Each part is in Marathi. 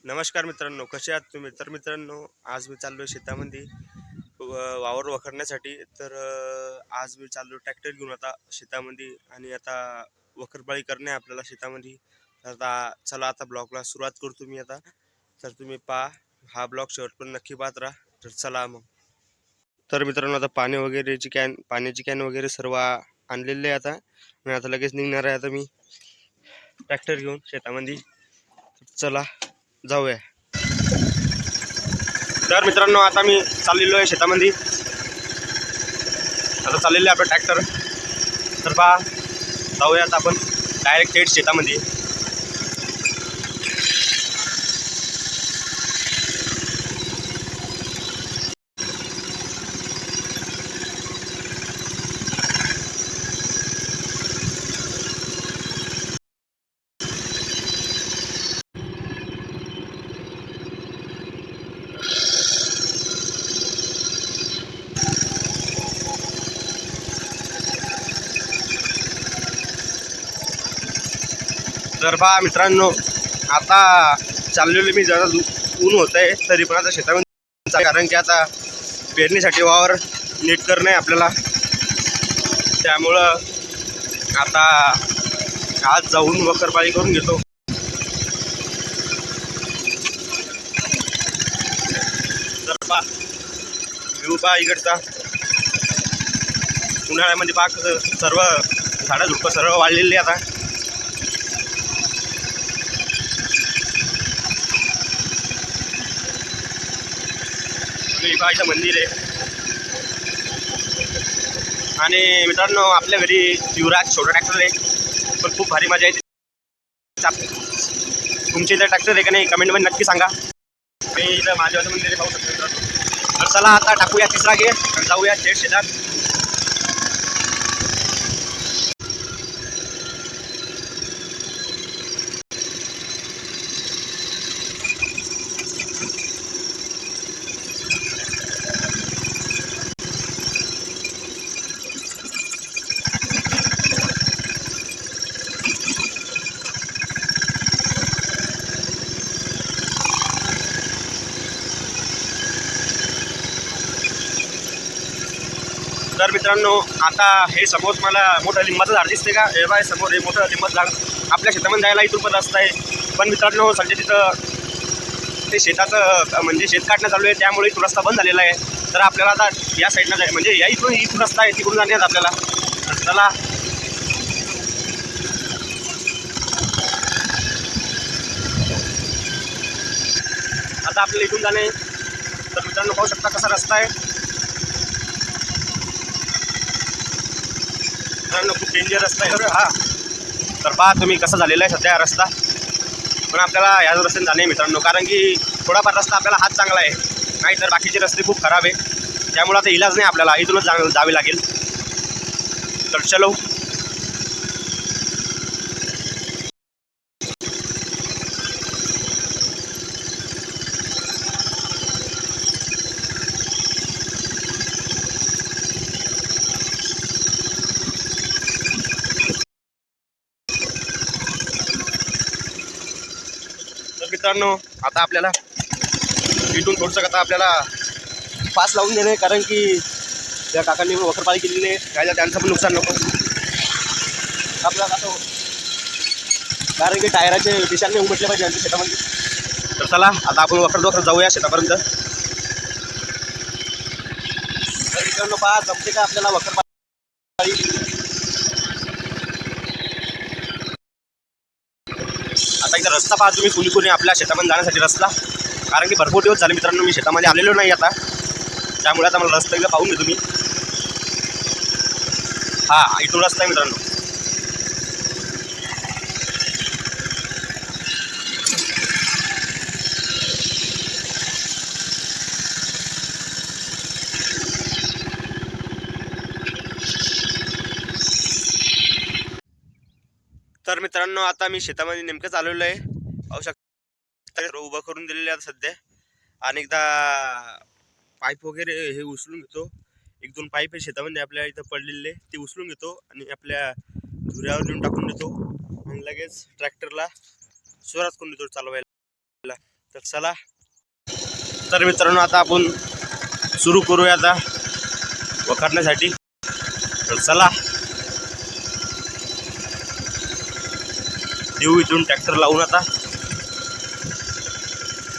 नमस्कार मित्रांनो, कसे आहात तुम्ही? तर मित्रांनो, आज मी चाललो शेतामध्ये वावर वखरण्यासाठी. आज मी चाललो ट्रॅक्टर घेऊन आता शेतामध्ये आणि आता वखरपाळी करणे आपल्याला शेतामध्ये. तर आता चला आता ब्लॉगला सुरुवात करतो मी आता. तर तुम्ही पहा, हा ब्लॉग शेवटपर्यंत नक्की पाहत राहा. तर चला मग. तर मित्रांनो, आता पाण्याची कॅन वगैरे सर्व आणलेले आहे आता. आणि आता लगेच निघणार आहे आता मी ट्रॅक्टर घेऊन शेतामध्ये. चला जाऊया. तर मित्रांनो, आता मी चाललेलो आहे शेतामध्ये. आता चाललेलं आहे आपलं ट्रॅक्टर. तर पहा, जाऊयात आपण डायरेक्ट थेट शेतामध्ये. तर पहा मित्रांनो, आता चाललेलो मी. जरा ऊन होत आहे तरी पण आता शेतामध्ये, कारण की आता पेरणीसाठी वावर नीट करणं आहे आपल्याला. त्यामुळं आता आज जाऊन वखरपाळी करून घेतो. तर पहा व्ह्यू पहा इकडचा. उन्हाळ्यामध्ये पहा सर्व झाडं झुडपं सर्व वाढलेली आता. इथं मंदिर आहे. आणि मित्रांनो, आपल्या घरी युवराज छोटा ट्रॅक्टर आहे, पण खूप भारी मजा येते. तुमच्या इथं ट्रॅक्टर आहे का नाही कमेंटमध्ये नक्की सांगा. मी इथं महादेवाचं मंदिर पाहू शकतो मित्रांनो. तर चला आता टाकूया तिसरा गेअर आणि जाऊया थेट शेतात. तर मित्रांनो, आता हे समोर मला मोठं लिंबाचं झाड दिसते का? हे बाय समोर हे मोठं लिंबाचं झाड. आपल्या शेतामध्ये जायला इथून पण रस्ता आहे. पण मित्रांनो, सध्या तिथं ते शेताचं म्हणजे शेत काढणं चालू आहे, त्यामुळे इथून रस्ता बंद झालेला आहे. तर आपल्याला आता या साईडनं जाय म्हणजे या इथून रस्ता आहे, तिकडून जाण्यात आपल्याला. तर चला आता आपल्याला इथून जाणे. तर मित्रांनो, पाहू शकता कसा रस्ता आहे. मित्रांनो, खूप डेंजर रस्ता आहे हा. तर पहा तुम्ही कसा झालेला आहे सध्या रस्ता. पण आपल्याला ह्या रस्त्याने जाणे मित्रांनो, कारण की थोडाफार रस्ता आपल्याला हात चांगला आहे, नाही तर बाकीचे रस्ते खूप खराब आहे. त्यामुळे आता इलाज नाही, आपल्याला इथूनच जावे लागेल. तर चलो. तर मित्रांनो, आता आपल्याला इथून थोडंसं आता आपल्याला पास लावून देणे, कारण की त्या काकांनी वखरपाळी केलेली आहे, काय त्यांचं पण नुकसान नको आपल्याला असं, कारण की टायराचे दिशाने उमटले पाहिजे आमच्या शेतामध्ये. तर चला आता आपण वखर जाऊया शेतापर्यंत. तर मित्रांनो, पहा जमते का आपल्याला वखरपाळी. आता इथं रस्ता पहा तुम्ही, कुणी आपल्या शेतामध्ये जाण्यासाठी रस्ता, कारण की भरपूर दिवस झाले मित्रांनो मी शेतामध्ये आलेलो नाही आता. त्यामुळे आता मला रस्ता एकदा पाहून घेतो मी. हा, इथून रस्ता आहे मित्रांनो. तर मित्रांनो, आता मी शेतामध्ये नेमकंच आलेलो आहे. पाहू शकता उभं करून दिलेले आता सध्या. आणि एकदा पाईप वगैरे हे उचलून घेतो. एक दोन पाईप आहे शेतामध्ये आपल्या इथं पडलेले, ते उचलून घेतो आणि आपल्या धुऱ्यावर नेऊन टाकून देतो. आणि लगेच ट्रॅक्टरला सुरुवात करून देतो चालवायला. तर चला, तर मित्रांनो आता आपण सुरू करूया आता वखरण्यासाठी. तर चला देऊ इथून ट्रॅक्टर लावून आता.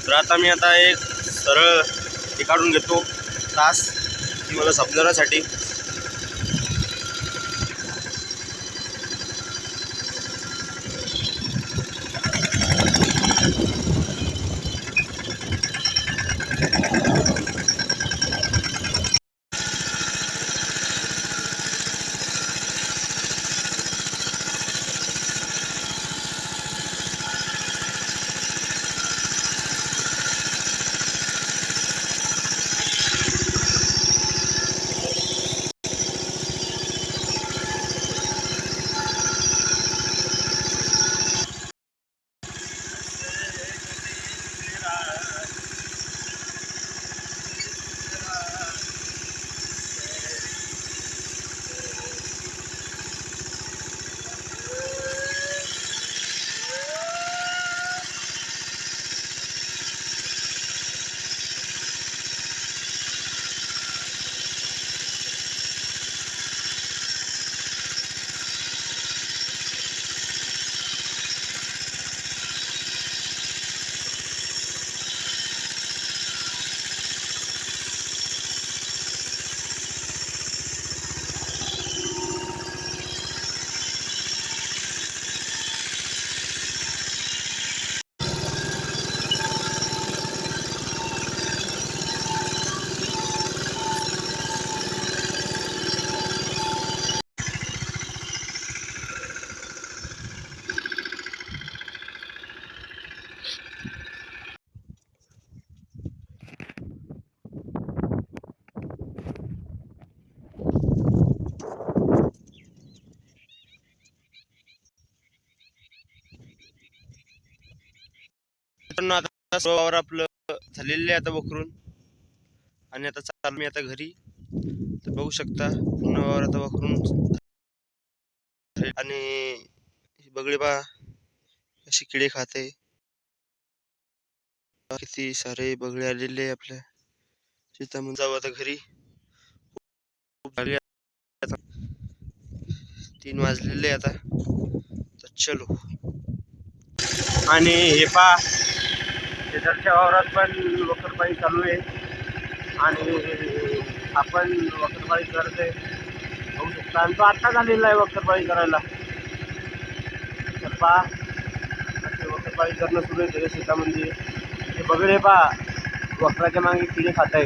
तर आता मी आता एक सरळ हे काढून घेतो तास की मला समजण्यासाठी. पण आता वावर आपलं झालेलं आहे आता वखरून, आणि आता चालू मी आता घरी. तर बघू शकता पूर्ण वावर आता वखरून. आणि बगळे पहा अशी किडे खाते. किती सारे बगळे आलेले आपल्या शेतामध्ये. जाऊ आता घरी, 3 वाजलेले आता. तर चलो. आणि हे पहा शेजारच्या वावरात पण वखरपाळी चालू आहे, आणि आपण वखरपाळी करते बघू शकता. आणि तो आत्ता झालेला आहे वखरपाळी करायला. तर पहा असे वखरपाळी करणं सुरू आहे त्याच्या शेतामध्ये. हे बगळे पहा वखराच्या मागे किडे खात आहे.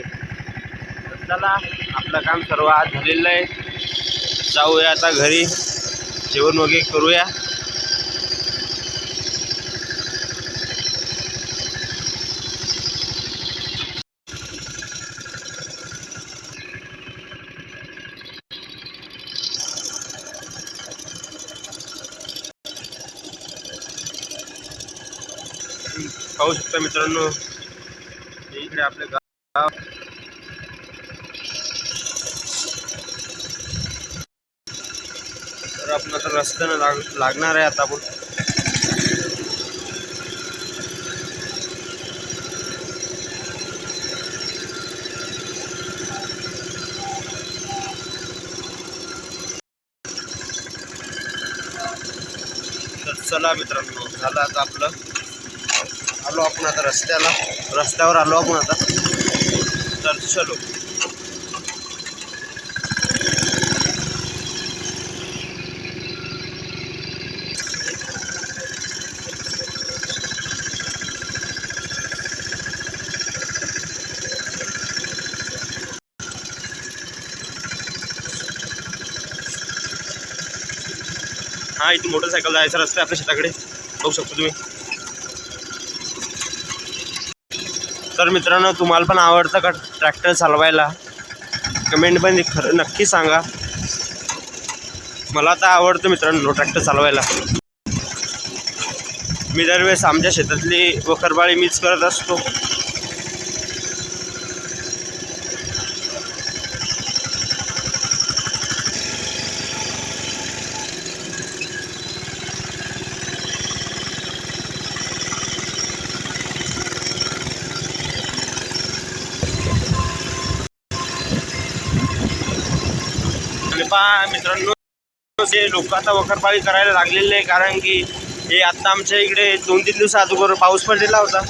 तर चला, आपलं काम सर्व आज झालेलं आहे. जाऊया आता घरी, जेवण वगैरे करूया. पाहू शकता मित्रांनो, इकडे आपले गाव. तर आपण आता रस्त्यानं लागणार आहे आता आपण. तर चला मित्रांनो, झालं आता आपलं. आलो आपण आता रस्त्यावर आलो आपण आता. तर चलो. हा, इथून मोटरसायकल जायचा रस्ता आहे आपल्या शेताकडे, बघू शकतो तुम्ही. तर मित्रांनो, तुम्हाला पण आवडतं का ट्रॅक्टर चालवायला? कमेंटमध्ये नक्की सांगा. मला तर आवडतं मित्रांनो ट्रॅक्टर चालवायला. मी दरवेळेस आमच्या शेतातली वखरबाळी मीच करत असतो. पहा मित्रांनो, ते लोक आता वखरपाळी करायला लागलेले आहे, कारण की हे आता आमच्या इकडे 2-3 दिवसा अगोदर पाऊस पडलेला होता.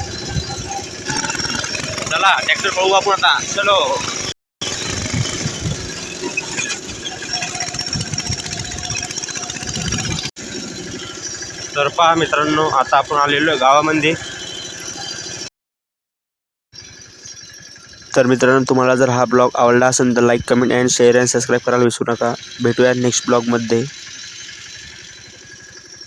चला ट्रॅक्टर पळवू आपण आता, चलो. तर पहा मित्रांनो, आता आपण आलेलो आहे गावामध्ये. तर मित्रांनो, तुम्हाला जर हा ब्लॉग आवडला असेल तर like, comment and share and subscribe करायला विसरू नका. भेटूया नेक्स्ट ब्लॉगमध्ये.